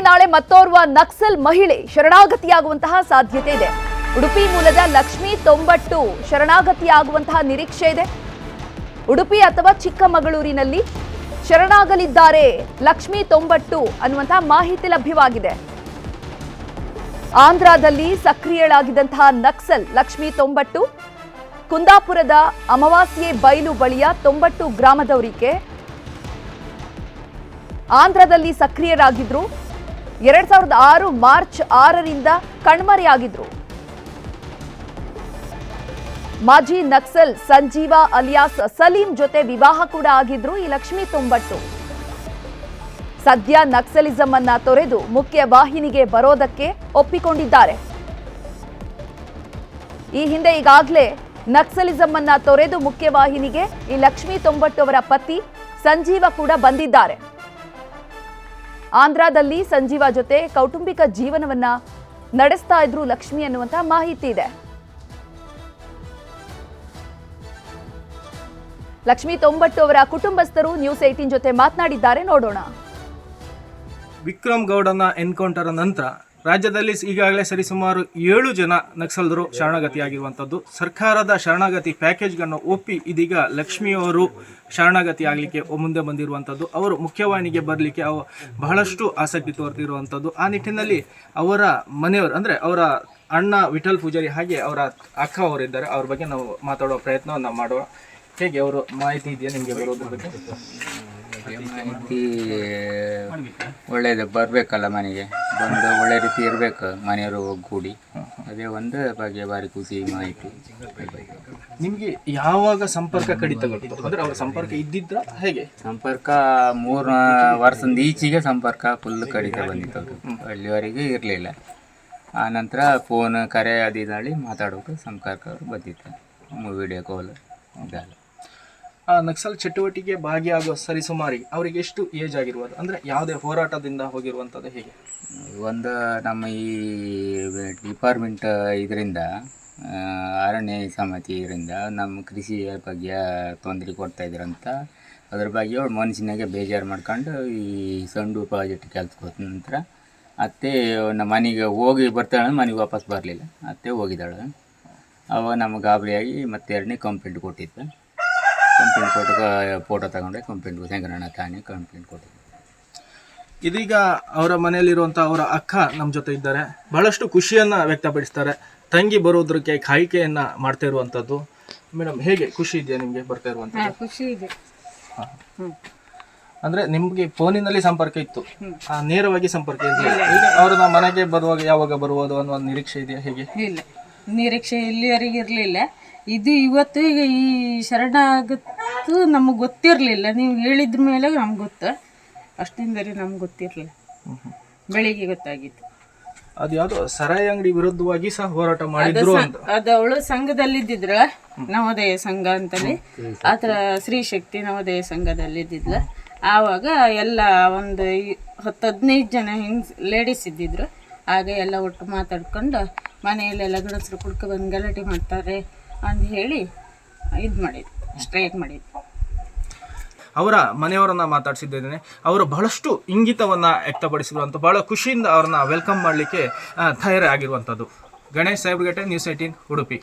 ನಾಳೆ ಮತ್ತೋರ್ವ ನಕ್ಸಲ್ ಮಹಿಳೆ ಶರಣಾಗತಿಯಾಗುವಂತಹ ಸಾಧ್ಯತೆ ಇದೆ. ಉಡುಪಿ ಮೂಲದ ಲಕ್ಷ್ಮಿ ತೊಂಬಟ್ಟು ಶರಣಾಗತಿಯಾಗುವಂತಹ ನಿರೀಕ್ಷೆ ಇದೆ. ಉಡುಪಿ ಅಥವಾ ಚಿಕ್ಕಮಗಳೂರಿನಲ್ಲಿ ಶರಣಾಗಲಿದ್ದಾರೆ ಲಕ್ಷ್ಮಿ ತೊಂಬಟ್ಟು ಅನ್ನುವಂತಹ ಮಾಹಿತಿ ಲಭ್ಯವಾಗಿದೆ. ಆಂಧ್ರದಲ್ಲಿ ಸಕ್ರಿಯಳಾಗಿದ್ದಂತಹ ನಕ್ಸಲ್ ಲಕ್ಷ್ಮಿ ತೊಂಬಟ್ಟು ಕುಂದಾಪುರದ ಅಮಾವಾಸ್ಯೆ ಬೈಲು ಬಳಿಯ ತೊಂಬಟ್ಟು ಗ್ರಾಮದವರಿಗೆ ಆಂಧ್ರದಲ್ಲಿ ಸಕ್ರಿಯರಾಗಿದ್ರು. 2006 ಮಾರ್ಚ್ 6ರಿಂದ ಕಣ್ಮರೆಯಾಗಿದ್ರು. ಮಾಜಿ ನಕ್ಸಲ್ ಸಂಜೀವ ಅಲಿಯಾಸ್ ಸಲೀಂ ಜೊತೆ ವಿವಾಹ ಕೂಡ ಆಗಿದ್ರು ಈ ಲಕ್ಷ್ಮಿ ತೊಂಬಟ್ಟು. ಸದ್ಯ ನಕ್ಸಲಿಸಂ ಅನ್ನ ತೊರೆದು ಮುಖ್ಯ ವಾಹಿನಿಗೆ ಬರೋದಕ್ಕೆ ಒಪ್ಪಿಕೊಂಡಿದ್ದಾರೆ. ಈ ಹಿಂದೆ ಈಗಾಗಲೇ ನಕ್ಸಲಿಸಂ ಅನ್ನ ತೊರೆದು ಮುಖ್ಯವಾಹಿನಿಗೆ ಈ ಲಕ್ಷ್ಮಿ ತೊಂಬಟ್ಟು ಅವರ ಪತಿ ಸಂಜೀವ ಕೂಡ ಬಂದಿದ್ದಾರೆ. ಆಂಧ್ರದಲ್ಲಿ ಸಂಜೀವ ಜೊತೆ ಕೌಟುಂಬಿಕ ಜೀವನವನ್ನ ನಡೆಸ್ತಾ ಇದ್ರು ಲಕ್ಷ್ಮಿ ಅನ್ನುವಂತಹ ಮಾಹಿತಿ ಇದೆ. ಲಕ್ಷ್ಮಿ ತೊಂಬಟ್ಟು ಅವರ ಕುಟುಂಬಸ್ಥರು ನ್ಯೂಸ್ 18 ಜೊತೆ ಮಾತನಾಡಿದ್ದಾರೆ, ನೋಡೋಣ. ವಿಕ್ರಮ್ ಗೌಡನ ಎನ್ಕೌಂಟರ್ ನಂತರ ರಾಜ್ಯದಲ್ಲಿ ಈಗಾಗಲೇ ಸರಿಸುಮಾರು 7 ಜನ ನಕ್ಸಲರು ಶರಣಾಗತಿಯಾಗಿರುವಂಥದ್ದು. ಸರ್ಕಾರದ ಶರಣಾಗತಿ ಪ್ಯಾಕೇಜ್ಗಳನ್ನು ಒಪ್ಪಿ ಇದೀಗ ಲಕ್ಷ್ಮಿಯವರು ಶರಣಾಗತಿ ಆಗಲಿಕ್ಕೆ ಮುಂದೆ ಬಂದಿರುವಂಥದ್ದು. ಅವರು ಮುಖ್ಯವಾಹಿನಿಗೆ ಬರಲಿಕ್ಕೆ ಬಹಳಷ್ಟು ಆಸಕ್ತಿ ತೋರ್ತಿರುವಂಥದ್ದು. ಆ ನಿಟ್ಟಿನಲ್ಲಿ ಅವರ ಮನೆಯವರು ಅಂದರೆ ಅವರ ಅಣ್ಣ ವಿಠಲ್ ಪೂಜಾರಿ ಹಾಗೆ ಅವರ ಅಕ್ಕ ಅವರಿದ್ದಾರೆ. ಅವ್ರ ಬಗ್ಗೆ ನಾವು ಮಾತಾಡುವ ಪ್ರಯತ್ನವನ್ನು ಮಾಡುವ. ಹೇಗೆ ಅವರು ಮಾಹಿತಿ ಇದೆಯಾ ನಿಮಗೆ ಬರೋದ್ರ ಬಗ್ಗೆ? ಮಾಹಿತಿ ಒಳ್ಳೇದು ಬರಬೇಕಲ್ಲ, ಮನೆಗೆ ಬಂದು ಒಳ್ಳೆ ರೀತಿ ಇರಬೇಕು, ಮನೆಯವರು ಒಗ್ಗೂಡಿ. ಅದೇ ಒಂದು ಬಗ್ಗೆ ಭಾರಿ ಖುಷಿ ಮಾಹಿತಿ. ನಿಮಗೆ ಯಾವಾಗ ಸಂಪರ್ಕ ಕಡಿತಗಳು ಅಂದರೆ ಅವರ ಸಂಪರ್ಕ ಇದ್ದಿದ್ರ ಹೇಗೆ? ಸಂಪರ್ಕ 3 ವರ್ಷದಿಂದ ಈಚೆಗೆ ಸಂಪರ್ಕ ಫುಲ್ ಕಡಿತ ಬಂದಿತ್ತು. ಅಲ್ಲಿವರೆಗೆ ಇರಲಿಲ್ಲ. ಆನಂತರ ಫೋನ್ ಕರೆ ಅದಿದ್ದಾಳಿ ಮಾತಾಡೋಕೆ ಸಂಪರ್ಕ ಬಂದಿತ್ತು, ವಿಡಿಯೋ ಕಾಲ್ ಇದೆಲ್ಲ. ನಕ್ಸಲ್ ಚಟುವಟಿಕೆ ಭಾಗಿಯಾಗುವ ಸರಿಸುಮಾರಿಗೆ ಅವರಿಗೆ ಎಷ್ಟು ಏಜ್ ಆಗಿರ್ಬೋದು? ಅಂದರೆ ಯಾವುದೇ ಹೋರಾಟದಿಂದ ಹೋಗಿರುವಂಥದ್ದು ಹೇಗೆ? ಒಂದು ನಮ್ಮ ಈ ಡಿಪಾರ್ಟ್ಮೆಂಟ್ ಇದರಿಂದ ಅರಣ್ಯ ಸಮಿತಿ ಇದರಿಂದ ನಮ್ಮ ಕೃಷಿಯ ಬಗ್ಗೆ ತೊಂದರೆ ಕೊಡ್ತಾಯಿದ್ರಂತ ಅದ್ರ ಬಗ್ಗೆ ಅವಳು ಮನುಷ್ಯನಾಗೆ ಬೇಜಾರು ಮಾಡ್ಕೊಂಡು ಈ ಸಂಡು ಪ್ರಾಜೆಕ್ಟ್ ಕೆಲ್ಸಕ್ಕೆ ಹೋದ ನಂತರ ಅತ್ತೆ ನಮ್ಮ ಮನೆಗೆ ಹೋಗಿ ಬರ್ತಾಳೆ, ಮನೆಗೆ ವಾಪಸ್ ಬರಲಿಲ್ಲ. ಅತ್ತೆ ಹೋಗಿದ್ದಾಳೆ. ಅವಾಗ ನಮಗೆ ಗಾಬರಿಯಾಗಿ ಮತ್ತೆ 2ನೇ ಕಂಪ್ಲೇಂಟ್ ಕೊಟ್ಟಿತ್ತು. ಕಂಪ್ಲೇಂಟ್ ಕೊಟ್ಟು ಫೋಟೋ ತಗೊಂಡೆ ಕಂಪ್ಲೇಂಟ್ ಶಂಕರಣ್ಣ ತಾನೇ ಕಂಪ್ಲೇಂಟ್ ಕೊಟ್ಟಿದ್ದೆ. ಇದೀಗ ಅವರ ಮನೆಯಲ್ಲಿರುವಂಥ ಅವರ ಅಕ್ಕ ನಮ್ಮ ಜೊತೆ ಇದ್ದಾರೆ. ಬಹಳಷ್ಟು ಖುಷಿಯನ್ನು ವ್ಯಕ್ತಪಡಿಸ್ತಾರೆ. ತಂಗಿ ಬರೋದಕ್ಕೆ ಕಾಯ್ಕೆಯನ್ನು ಮಾಡ್ತಾ ಇರುವಂಥದ್ದು. ಮೇಡಮ್, ಹೇಗೆ ಖುಷಿ ಇದೆಯಾ ನಿಮಗೆ ಬರ್ತಾ ಇರುವಂಥದ್ದು? ಖುಷಿ ಇದೆ. ಅಂದರೆ ನಿಮಗೆ ಫೋನಿನಲ್ಲಿ ಸಂಪರ್ಕ ಇತ್ತು, ನೇರವಾಗಿ ಸಂಪರ್ಕ ಇರಲಿಲ್ಲ. ಈಗ ಅವ್ರನ್ನ ಮನೆಗೆ ಬರುವಾಗ ಯಾವಾಗ ಬರ್ಬೋದು ಅನ್ನೋ ಒಂದು ನಿರೀಕ್ಷೆ ಇದೆಯಾ ಹೇಗೆ? ಇಲ್ಲ, ನಿರೀಕ್ಷೆ ಇಲ್ಲಿವರೆಗೆ ಇರಲಿಲ್ಲ. ಇದು ಇವತ್ತು ಈಗ ಈ ಶರಣಾಗತ್ತು ನಮಗೆ ಗೊತ್ತಿರಲಿಲ್ಲ. ನೀವು ಹೇಳಿದ್ರ ಮೇಲೆ ನಮ್ಗೆ ಗೊತ್ತು. ಅಷ್ಟಿಂದರಿ ನಮ್ಗೆ ಗೊತ್ತಿರಲಿಲ್ಲ, ಬೆಳಿಗ್ಗೆ ಗೊತ್ತಾಗಿತ್ತು. ಅದು ಯಾವುದೋ ಸರಾಯಿ ಅಂಗಡಿ ವಿರುದ್ಧವಾಗಿ ಸಹ ಹೋರಾಟ ಮಾಡಿದ್ರು ಅಂತ. ಅದು ಅವಳು ಸಂಘದಲ್ಲಿದ್ದಿದ್ರ, ನವೋದಯ ಸಂಘ ಅಂತಲೇ. ಆ ಥರ ಸ್ತ್ರೀಶಕ್ತಿ ನವೋದಯ ಸಂಘದಲ್ಲಿದ್ದಿದ್ಲ. ಆವಾಗ ಎಲ್ಲ ಒಂದು 10-15 ಜನ ಲೇಡೀಸ್ ಇದ್ದಿದ್ರು. ಆಗ ಎಲ್ಲ ಒಟ್ಟು ಮಾತಾಡ್ಕೊಂಡು ಮನೆಯಲ್ಲೆಲ್ಲ ಗಣಸರು ಕುಡ್ಕೊ ಬಂದು ಗಲಾಟೆ ಮಾಡ್ತಾರೆ ಅಂತ ಹೇಳಿ ಇದು ಮಾಡಿದ್ರು, ಸ್ಟ್ರೈಕ್ ಮಾಡಿದ್ರು. ಅವರ ಮನೆಯವರನ್ನ ಮಾತಾಡಿಸಿದ್ದೇನೆ. ಅವರು ಬಹಳಷ್ಟು ಇಂಗಿತವನ್ನು ವ್ಯಕ್ತಪಡಿಸಿರುವಂಥ ಬಹಳ ಖುಷಿಯಿಂದ ಅವ್ರನ್ನ ವೆಲ್ಕಮ್ ಮಾಡಲಿಕ್ಕೆ ತಯಾರಾಗಿರುವಂಥದ್ದು. ಗಣೇಶ್ ಸಾಹೇಬ್ರಗಟ್ಟೆ, ನ್ಯೂಸ್ 18 ಉಡುಪಿ.